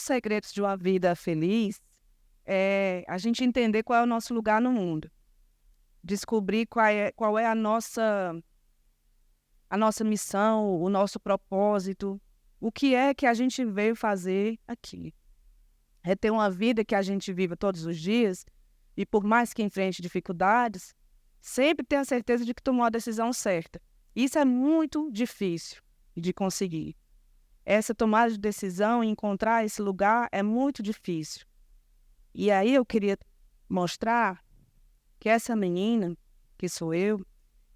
segredos de uma vida feliz é a gente entender qual é o nosso lugar no mundo. Descobrir qual é a nossa missão, o nosso propósito, o que é que a gente veio fazer aqui. É ter uma vida que a gente viva todos os dias e, por mais que enfrente dificuldades, sempre ter a certeza de que tomou a decisão certa. Isso é muito difícil de conseguir. Essa tomada de decisão e encontrar esse lugar é muito difícil. E aí eu queria mostrar que essa menina, que sou eu,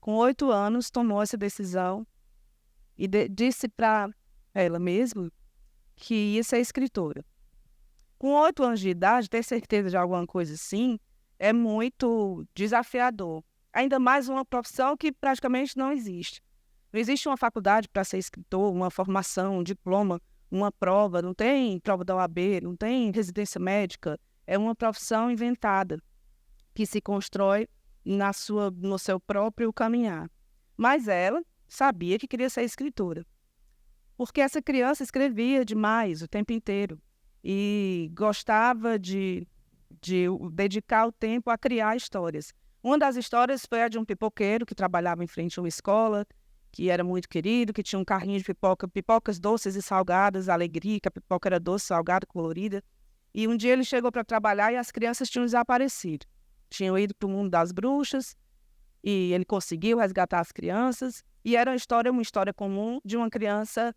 com 8 anos, tomou essa decisão e disse para ela mesma que ia ser escritora. Com 8 anos de idade, ter certeza de alguma coisa assim é muito desafiador. Ainda mais uma profissão que praticamente não existe. Não existe uma faculdade para ser escritor, uma formação, um diploma, uma prova. Não tem prova da OAB, não tem residência médica. É uma profissão inventada que se constrói no seu próprio caminhar. Mas ela sabia que queria ser escritora, porque essa criança escrevia demais o tempo inteiro e gostava de dedicar o tempo a criar histórias. Uma das histórias foi a de um pipoqueiro que trabalhava em frente a uma escola, que era muito querido, que tinha um carrinho de pipocas doces e salgadas, alegria, que a pipoca era doce, salgada, colorida. E um dia ele chegou para trabalhar e as crianças tinham desaparecido. Tinham ido para o mundo das bruxas e ele conseguiu resgatar as crianças. E era uma história comum de uma criança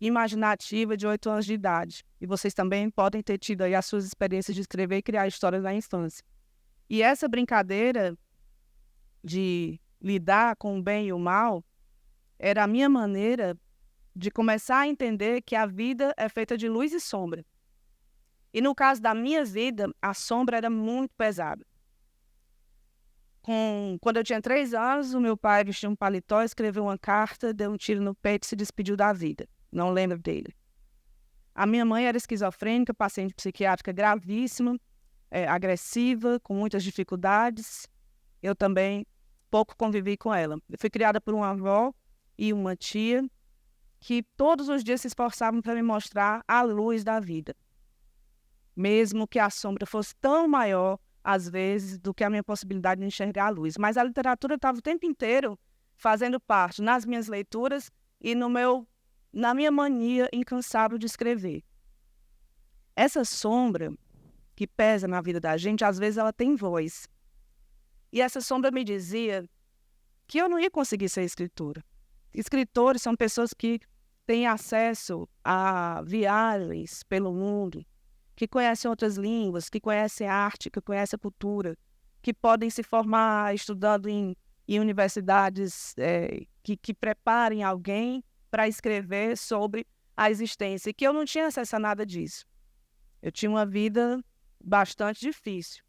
imaginativa de 8 anos de idade. E vocês também podem ter tido aí as suas experiências de escrever e criar histórias na infância. E essa brincadeira de lidar com o bem e o mal era a minha maneira de começar a entender que a vida é feita de luz e sombra. E no caso da minha vida, a sombra era muito pesada. Quando eu tinha 3 anos, o meu pai vestiu um paletó, escreveu uma carta, deu um tiro no peito e se despediu da vida. Não lembro dele. A minha mãe era esquizofrênica, paciente psiquiátrica gravíssima, agressiva, com muitas dificuldades. Eu também pouco convivi com ela. Eu fui criada por uma avó e uma tia que todos os dias se esforçavam para me mostrar a luz da vida. Mesmo que a sombra fosse tão maior, às vezes, do que a minha possibilidade de enxergar a luz. Mas a literatura estava o tempo inteiro fazendo parte nas minhas leituras e na minha mania incansável de escrever. Essa sombra que pesa na vida da gente, às vezes ela tem voz. E essa sombra me dizia que eu não ia conseguir ser escritora. Escritores são pessoas que têm acesso a viagens pelo mundo, que conhecem outras línguas, que conhecem a arte, que conhecem a cultura, que podem se formar estudando em universidades que preparem alguém para escrever sobre a existência, e que eu não tinha acesso a nada disso. Eu tinha uma vida bastante difícil.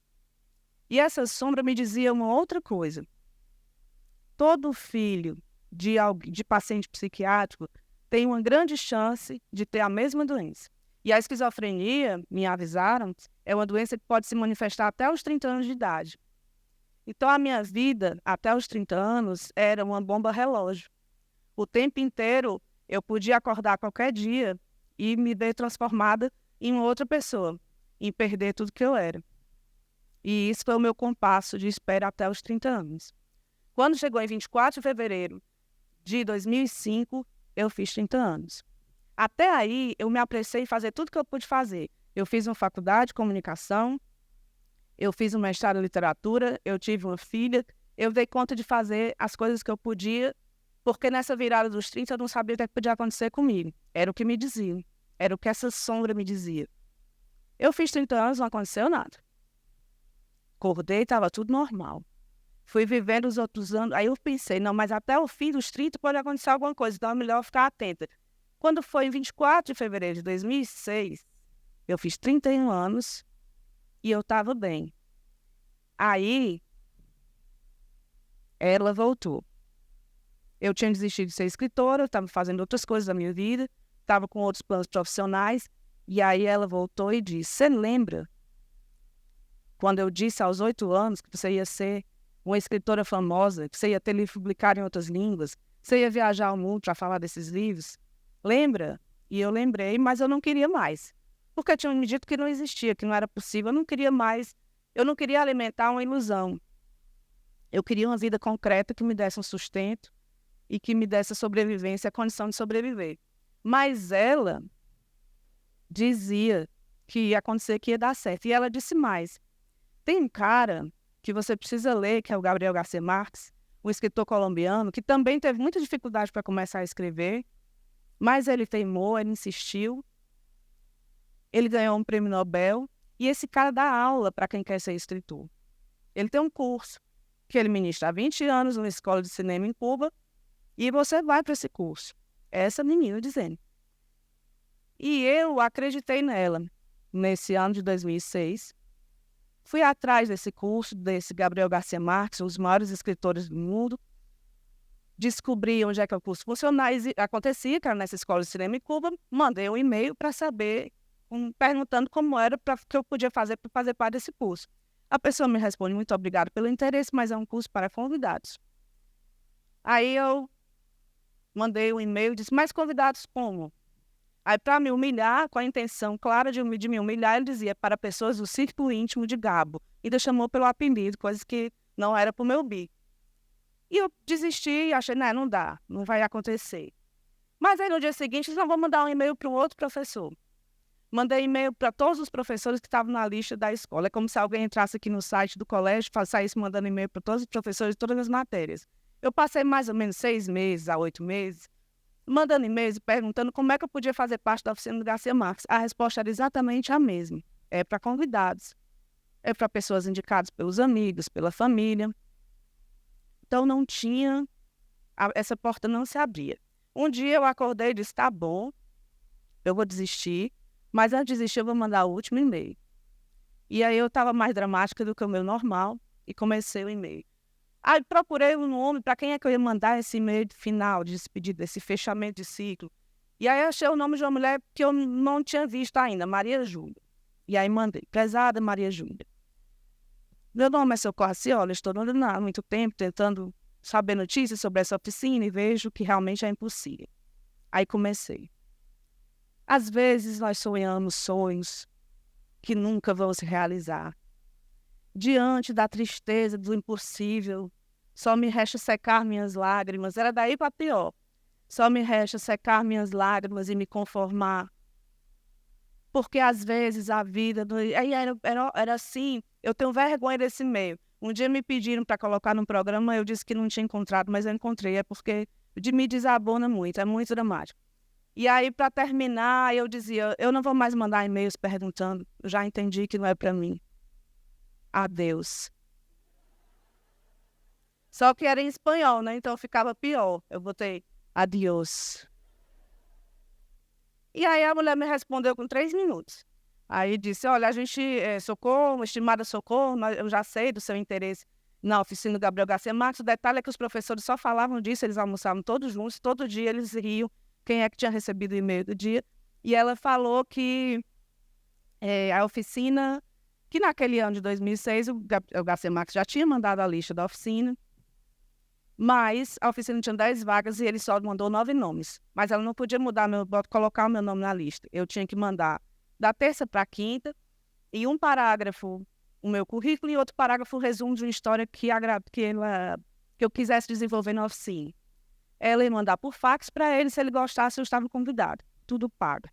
E essa sombra me dizia uma outra coisa. Todo filho de paciente psiquiátrico tem uma grande chance de ter a mesma doença. E a esquizofrenia, me avisaram, é uma doença que pode se manifestar até os 30 anos de idade. Então, a minha vida, até os 30 anos, era uma bomba relógio. O tempo inteiro, eu podia acordar qualquer dia e me ver transformada em uma outra pessoa, em perder tudo que eu era. E isso foi o meu compasso de espera até os 30 anos. Quando chegou em 24 de fevereiro de 2005, eu fiz 30 anos. Até aí, eu me apressei em fazer tudo que eu pude fazer. Eu fiz uma faculdade de comunicação, eu fiz um mestrado em literatura, eu tive uma filha, eu dei conta de fazer as coisas que eu podia, porque nessa virada dos 30 eu não sabia o que podia acontecer comigo. Era o que me diziam, era o que essa sombra me dizia. Eu fiz 30 anos, não aconteceu nada. Acordei, estava tudo normal. Fui vivendo os outros anos, aí eu pensei, não, mas até o fim dos 30 pode acontecer alguma coisa, então é melhor ficar atenta. Quando foi em 24 de fevereiro de 2006, eu fiz 31 anos e eu estava bem. Aí, ela voltou. Eu tinha desistido de ser escritora, estava fazendo outras coisas da minha vida, estava com outros planos profissionais, e aí ela voltou e disse, você lembra quando eu disse aos 8 anos que você ia ser uma escritora famosa, que você ia ter livro publicado em outras línguas, você ia viajar ao mundo para falar desses livros? Lembra? E eu lembrei, mas eu não queria mais. porque tinham me dito que não existia, que não era possível. Eu não queria alimentar uma ilusão. Eu queria uma vida concreta que me desse um sustento e que me desse a sobrevivência, a condição de sobreviver. Mas ela dizia que ia acontecer, que ia dar certo. E ela disse mais. Tem um cara que você precisa ler, que é o Gabriel Garcia Marques, um escritor colombiano, que também teve muita dificuldade para começar a escrever, mas ele teimou, ele insistiu, ele ganhou um prêmio Nobel, e esse cara dá aula para quem quer ser escritor. Ele tem um curso que ele ministra há 20 anos numa escola de cinema em Cuba, e você vai para esse curso. Essa menina dizendo. E eu acreditei nela nesse ano de 2006. Fui atrás desse curso, desse Gabriel Garcia Marques, um dos maiores escritores do mundo. Descobri onde é que o curso funcionava, acontecia, que era nessa escola de cinema em Cuba. Mandei um e-mail para saber, perguntando como era que eu podia fazer para fazer parte desse curso. A pessoa me responde, muito obrigada pelo interesse, mas é um curso para convidados. Aí eu mandei um e-mail e disse, mas convidados como? Aí, para me humilhar, com a intenção clara de me humilhar, ele dizia para pessoas do círculo íntimo de Gabo. E ainda chamou pelo apelido, coisa que não era para o meu bi. E eu desisti e achei, não dá, não vai acontecer. Mas aí, no dia seguinte, eu vou mandar um e-mail para um outro professor. Mandei e-mail para todos os professores que estavam na lista da escola. É como se alguém entrasse aqui no site do colégio e saísse mandando e-mail para todos os professores de todas as matérias. Eu passei mais ou menos 6 meses a 8 meses, mandando e-mails e perguntando como é que eu podia fazer parte da oficina do Garcia Marques. A resposta era exatamente a mesma. É para convidados. É para pessoas indicadas pelos amigos, pela família. Então, não tinha... Essa porta não se abria. Um dia eu acordei e disse, tá bom, eu vou desistir, mas antes de desistir eu vou mandar o último e-mail. E aí eu estava mais dramática do que o meu normal e comecei o e-mail. Aí procurei um nome para quem é que eu ia mandar esse e-mail final de despedida, esse fechamento de ciclo. E aí achei o nome de uma mulher que eu não tinha visto ainda, Maria Júlia. E aí mandei, prezada Maria Júlia. Meu nome é Socorro Aciola, estou há muito tempo tentando saber notícias sobre essa oficina e vejo que realmente é impossível. Aí comecei. Às vezes nós sonhamos sonhos que nunca vão se realizar. Diante da tristeza, do impossível, só me resta secar minhas lágrimas. Era daí para pior. Só me resta secar minhas lágrimas e me conformar. Porque às vezes a vida... Aí era assim, eu tenho vergonha desse meio. Um dia me pediram para colocar num programa, eu disse que não tinha encontrado, mas eu encontrei. É porque me desabona muito, é muito dramático. E aí, para terminar, eu dizia, eu não vou mais mandar e-mails perguntando, eu já entendi que não é para mim. Adeus. Só que era em espanhol, né? Então ficava pior. Eu botei adiós. E aí a mulher me respondeu com 3 minutos. Aí disse, olha, a gente, Socorro, estimada Socorro, eu já sei do seu interesse na oficina do Gabriel Garcia Marques. O detalhe é que os professores só falavam disso, eles almoçavam todos juntos, todo dia eles riam quem é que tinha recebido o e-mail do dia. E ela falou que a oficina... que naquele ano de 2006, o Garcia Marques já tinha mandado a lista da oficina, mas a oficina tinha 10 vagas e ele só mandou 9 nomes. Mas ela não podia colocar o meu nome na lista. Eu tinha que mandar da terça para a quinta, e um parágrafo o meu currículo e outro parágrafo o resumo de uma história que eu quisesse desenvolver na oficina. Ela ia mandar por fax para ele, se ele gostasse, eu estava convidado. Tudo pago.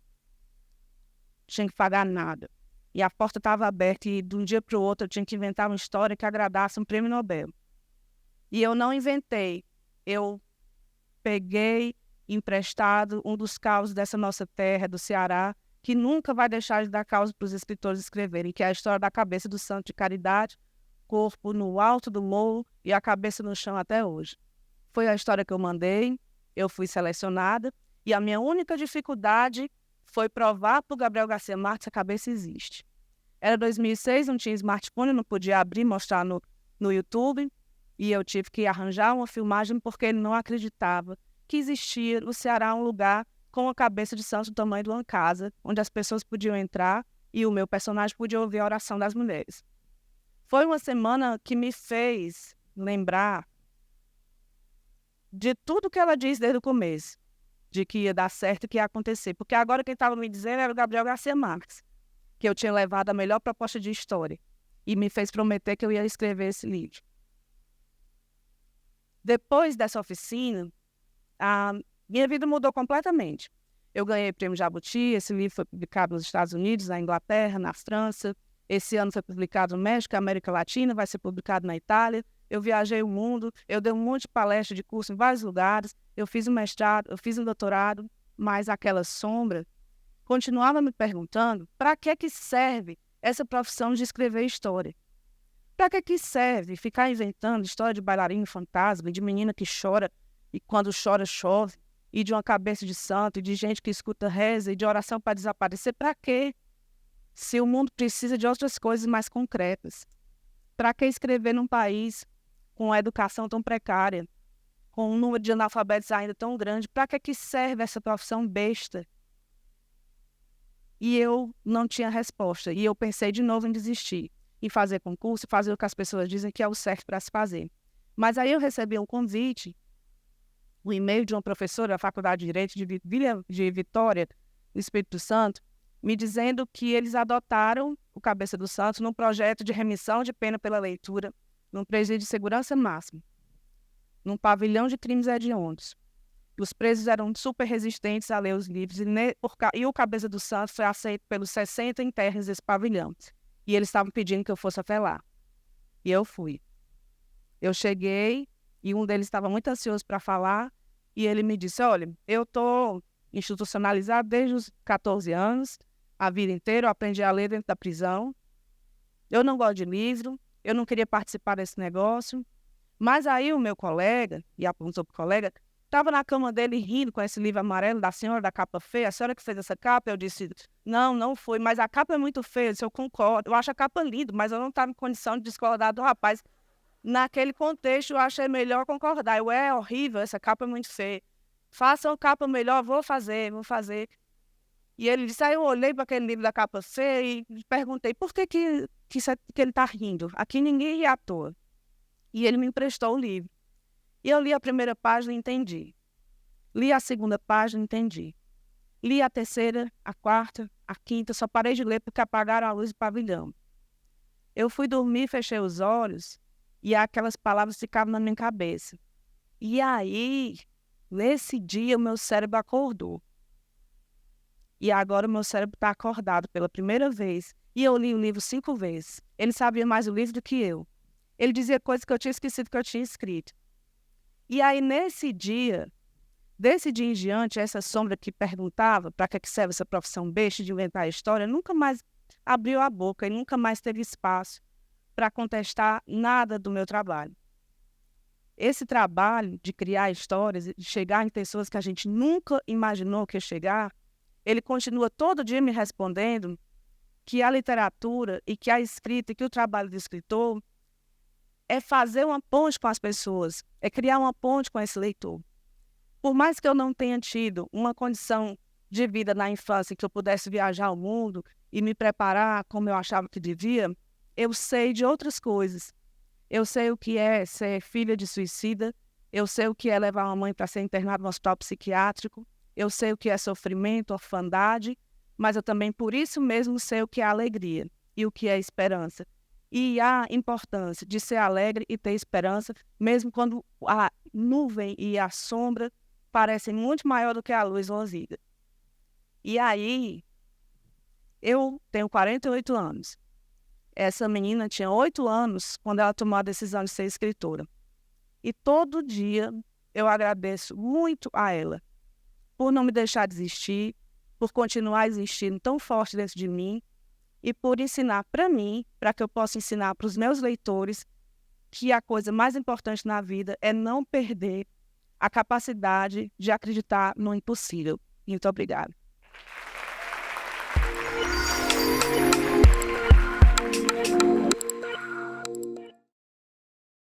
Tinha que pagar nada. E a porta estava aberta e de um dia para o outro eu tinha que inventar uma história que agradasse um prêmio Nobel. E eu não inventei. Eu peguei emprestado um dos causos dessa nossa terra, do Ceará, que nunca vai deixar de dar causa para os escritores escreverem, que é a história da cabeça do santo de caridade, corpo no alto do morro e a cabeça no chão até hoje. Foi a história que eu mandei, eu fui selecionada, e a minha única dificuldade foi provar para o Gabriel Garcia Marques que a cabeça existe. Era 2006, não tinha smartphone, não podia abrir e mostrar no YouTube, e eu tive que arranjar uma filmagem porque ele não acreditava que existia no Ceará um lugar com a cabeça de santo do tamanho de uma casa, onde as pessoas podiam entrar e o meu personagem podia ouvir a oração das mulheres. Foi uma semana que me fez lembrar de tudo que ela disse desde o começo, de que ia dar certo e que ia acontecer. Porque agora quem estava me dizendo era o Gabriel Garcia Marques. que eu tinha levado a melhor proposta de história e me fez prometer que eu ia escrever esse livro. Depois dessa oficina, a minha vida mudou completamente. Eu ganhei o Prêmio Jabuti, esse livro foi publicado nos Estados Unidos, na Inglaterra, na França. Esse ano foi publicado no México, América Latina, vai ser publicado na Itália. Eu viajei o mundo, eu dei um monte de palestra de curso em vários lugares, eu fiz um mestrado, eu fiz um doutorado, mas aquela sombra continuava me perguntando para que serve essa profissão de escrever história. Para que serve ficar inventando história de bailarino fantasma, de menina que chora e quando chora chove, e de uma cabeça de santo, e de gente que escuta reza, e de oração para desaparecer? Para quê? Se o mundo precisa de outras coisas mais concretas. Para que escrever num país com uma educação tão precária, com um número de analfabetos ainda tão grande? Para que serve essa profissão besta? E eu não tinha resposta. E eu pensei de novo em desistir, em fazer concurso, fazer o que as pessoas dizem que é o certo para se fazer. Mas aí eu recebi um convite, um e-mail de uma professora da Faculdade de Direito de Vitória, do Espírito Santo, me dizendo que eles adotaram o Cabeça do Santo num projeto de remissão de pena pela leitura, num presídio de segurança máxima, num pavilhão de crimes hediondos. Os presos eram super resistentes a ler os livros e o Cabeça do Santo foi aceito pelos 60 internos desse pavilhão. E eles estavam pedindo que eu fosse até lá. E eu fui. Eu cheguei e um deles estava muito ansioso para falar e ele me disse: olha, eu estou institucionalizado desde os 14 anos, a vida inteira, eu aprendi a ler dentro da prisão. Eu não gosto de livro, eu não queria participar desse negócio. Mas aí o meu colega, e apontou para o colega, estava na cama dele rindo com esse livro amarelo da senhora da capa feia. A senhora que fez essa capa? Eu disse: não foi, mas a capa é muito feia. Eu disse: eu concordo, eu acho a capa linda, mas eu não estava em condição de discordar do rapaz. Naquele contexto, eu achei melhor concordar. É horrível, essa capa é muito feia. Faça uma capa melhor, vou fazer. E ele disse: aí eu olhei para aquele livro da capa feia e perguntei: por que ele está rindo? Aqui ninguém ri à toa. E ele me emprestou o livro. E eu li a primeira página e entendi. Li a segunda página e entendi. Li a terceira, a quarta, a quinta, só parei de ler porque apagaram a luz do pavilhão. Eu fui dormir, fechei os olhos e aquelas palavras ficavam na minha cabeça. E aí, nesse dia, o meu cérebro acordou. E agora o meu cérebro está acordado pela primeira vez. E eu li o livro 5 vezes. Ele sabia mais o livro do que eu. Ele dizia coisas que eu tinha esquecido que eu tinha escrito. E aí, desse dia em diante, essa sombra que perguntava para que serve essa profissão besta de inventar a história, nunca mais abriu a boca e nunca mais teve espaço para contestar nada do meu trabalho. Esse trabalho de criar histórias, de chegar em pessoas que a gente nunca imaginou que ia chegar, ele continua todo dia me respondendo que a literatura e que a escrita e que o trabalho do escritor é fazer uma ponte com as pessoas, é criar uma ponte com esse leitor. Por mais que eu não tenha tido uma condição de vida na infância que eu pudesse viajar ao mundo e me preparar como eu achava que devia, eu sei de outras coisas. Eu sei o que é ser filha de suicida, eu sei o que é levar uma mãe para ser internada no hospital psiquiátrico, eu sei o que é sofrimento, orfandade, mas eu também, por isso mesmo, sei o que é alegria e o que é esperança. E a importância de ser alegre e ter esperança, mesmo quando a nuvem e a sombra parecem muito maior do que a luz luzida. E aí, eu tenho 48 anos. Essa menina tinha 8 anos quando ela tomou a decisão de ser escritora. E todo dia eu agradeço muito a ela por não me deixar desistir, por continuar existindo tão forte dentro de mim e por ensinar para mim, para que eu possa ensinar para os meus leitores, que a coisa mais importante na vida é não perder a capacidade de acreditar no impossível. Muito obrigada.